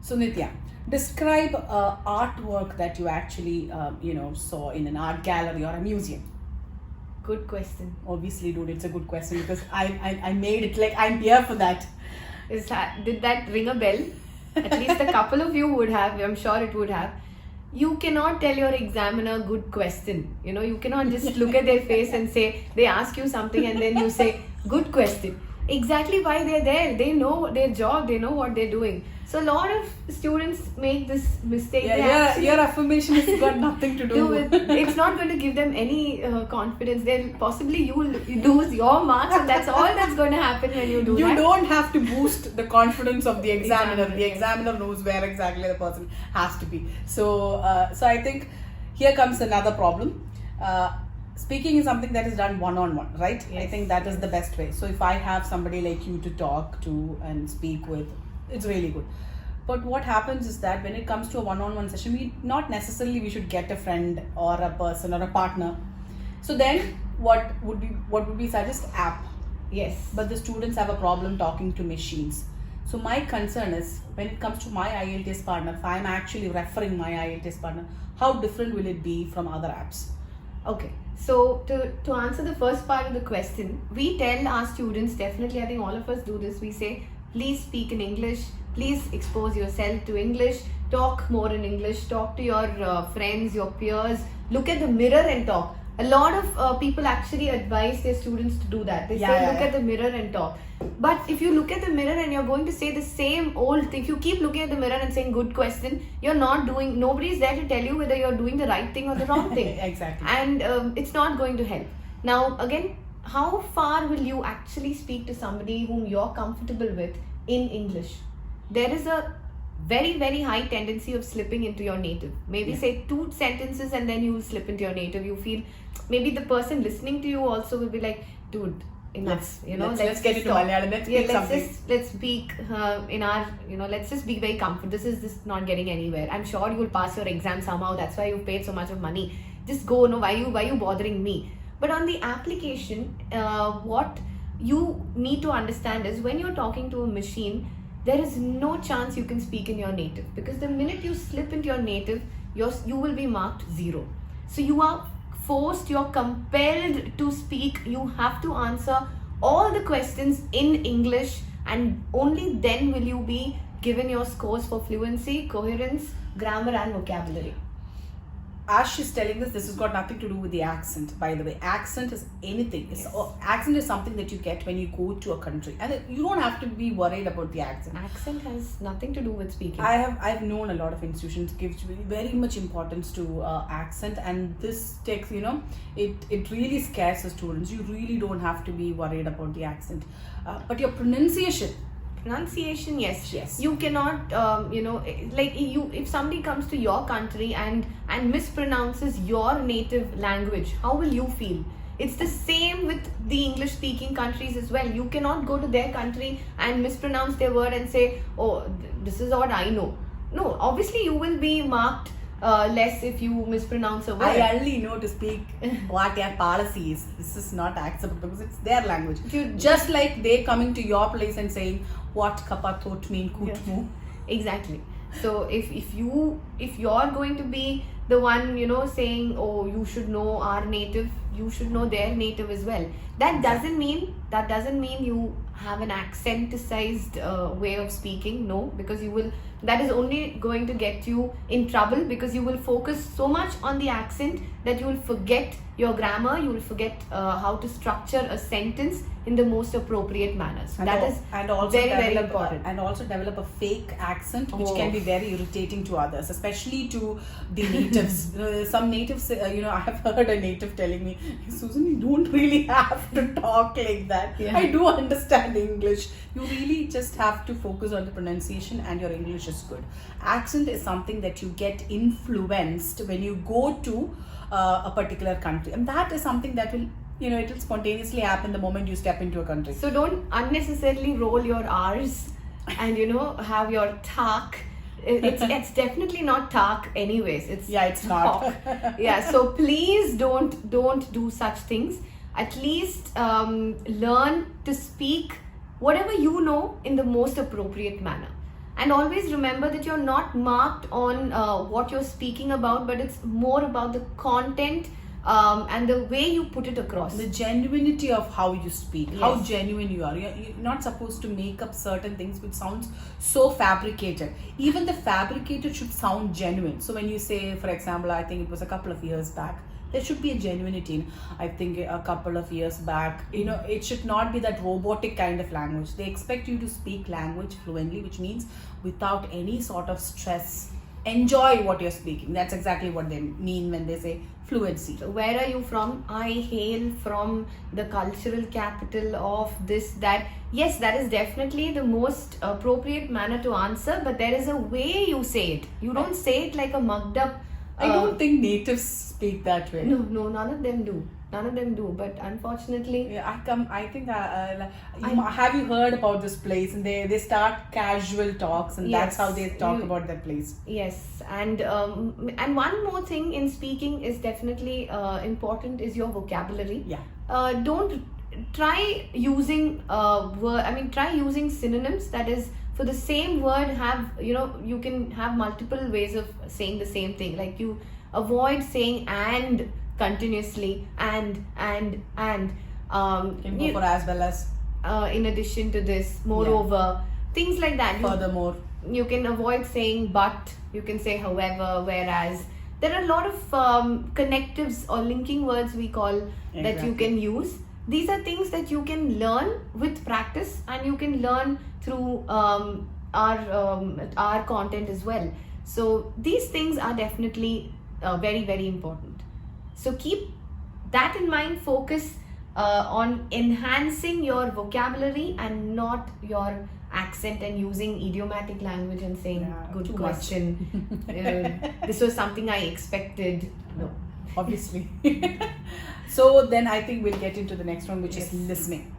So Nitya, describe artwork that you actually saw in an art gallery or a museum. Good question. Obviously, dude, it's a good question because I made it like I'm here for that. Did that ring a bell? At least a couple of you would have. I'm sure it would have. You cannot tell your examiner good question. You cannot just look at their face and say, they ask you something and then you say, good question. Exactly why they're there. They know their job. They know what they're doing. So a lot of students make this mistake. Your affirmation has got nothing to do with it's not going to give them any confidence. Then possibly you will lose your marks, and that's all that's going to happen when you do that. You don't have to boost the confidence of the examiner. The examiner knows where exactly the person has to be. So I think here comes another problem. Speaking is something that is done one-on-one, right? Yes. I think that is the best way. So if I have somebody like you to talk to and speak with, it's really good. But what happens is that when it comes to a one-on-one session, we should get a friend or a person or a partner. So then what would we suggest? App. Yes. But the students have a problem talking to machines. So my concern is when it comes to my IELTS partner, if I'm actually referring my IELTS partner, how different will it be from other apps? Okay, so to answer the first part of the question, we tell our students, definitely I think all of us do this, we say, please speak in English, please expose yourself to English, talk more in English, talk to your friends, your peers, look at the mirror and talk. A lot of people actually advise their students to do that. They say look at the mirror and talk. But if you look at the mirror and you're going to say the same old thing, if you keep looking at the mirror and saying good question, nobody's there to tell you whether you're doing the right thing or the wrong thing. Exactly. And it's not going to help. Now again, how far will you actually speak to somebody whom you're comfortable with in English? There is a very, very high tendency of slipping into your native. Maybe say 2 sentences and then you will slip into your native. You feel, maybe the person listening to you also will be like, dude, enough. Let's get into Malayalam. Let's speak in our, let's just be very comfortable. This is not getting anywhere. I'm sure you will pass your exam somehow. That's why you paid so much of money. Just go. No, why you bothering me? But on the application, what you need to understand is when you're talking to a machine, there is no chance you can speak in your native, because the minute you slip into your native, you will be marked 0. So you are forced, you're compelled to speak. You have to answer all the questions in English, and only then will you be given your scores for fluency, coherence, grammar and vocabulary. As she's telling this has got nothing to do with the accent, by the way. Accent is anything. Accent is something that you get when you go to a country, and you don't have to be worried about the accent. Accent has nothing to do with speaking. I've known a lot of institutions give very much importance to accent, and this takes, it really scares the students. You really don't have to be worried about the accent, but your pronunciation, yes. You cannot if somebody comes to your country and mispronounces your native language, how will you feel? It's the same with the English speaking countries as well. You cannot go to their country and mispronounce their word and say, oh, this is what I know. No, obviously you will be marked less if you mispronounce a word. I only know to speak what their policy is. This is not acceptable because it's their language. Just like they coming to your place and saying what kappa thought mean kutmu. Exactly. So if you're going to be the one saying, oh, you should know our native, you should know their native as well. That doesn't mean you have an accenticized way of speaking. No, because that is only going to get you in trouble, because you will focus so much on the accent that you will forget your grammar, you will forget how to structure a sentence in the most appropriate manner. So that is very important. And also develop a fake accent, which can be very irritating to others, especially to the natives. Some natives, I have heard a native telling me, Sussan, you don't really have to talk like that. I do understand English. You really just have to focus on the pronunciation and your English is good. Accent is something that you get influenced when you go to a particular country, and that is something that will it will spontaneously happen the moment you step into a country. So don't unnecessarily roll your R's and have your talk. It's definitely not talk anyways. It's not. So please don't do such things. At least learn to speak whatever you know in the most appropriate manner. And always remember that you're not marked on what you're speaking about, but it's more about the content and the way you put it across. The genuinity of how you speak, Yes. how genuine you are. You're not supposed to make up certain things which sounds so fabricated. Even the fabricated should sound genuine. So when you say, for example, I think it was a couple of years back, there should be a genuinity. I think a couple of years back, it should not be that robotic kind of language. They expect you to speak language fluently, which means without any sort of stress. Enjoy what you're speaking. That's exactly what they mean when they say fluency. So where are you from? I hail from the cultural capital of this, that. Yes, that is definitely the most appropriate manner to answer, but there is a way you say it. You don't say it like a mugged up. I don't think natives speak that way. No, none of them do. None of them do. But unfortunately, Yeah, I think have you heard about this place? And they start casual talks, and that's Yes, how they talk about that place. yes, and one more thing in speaking is definitely important is your vocabulary. Yeah. Don't try using try using synonyms. That is, for the same word, you can have multiple ways of saying the same thing. Like, you avoid saying and continuously, and Can go for as well as. in addition to this, moreover, things like that. Furthermore. You can avoid saying but, you can say however, whereas. There are a lot of connectives or linking words we call that you can use. These are things that you can learn with practice, and you can learn through our content as well. So these things are definitely very, very important. So keep that in mind. Focus on enhancing your vocabulary and not your accent and using idiomatic language and saying good too question. This was something I expected. Obviously. So then I think we'll get into the next one, which is listening.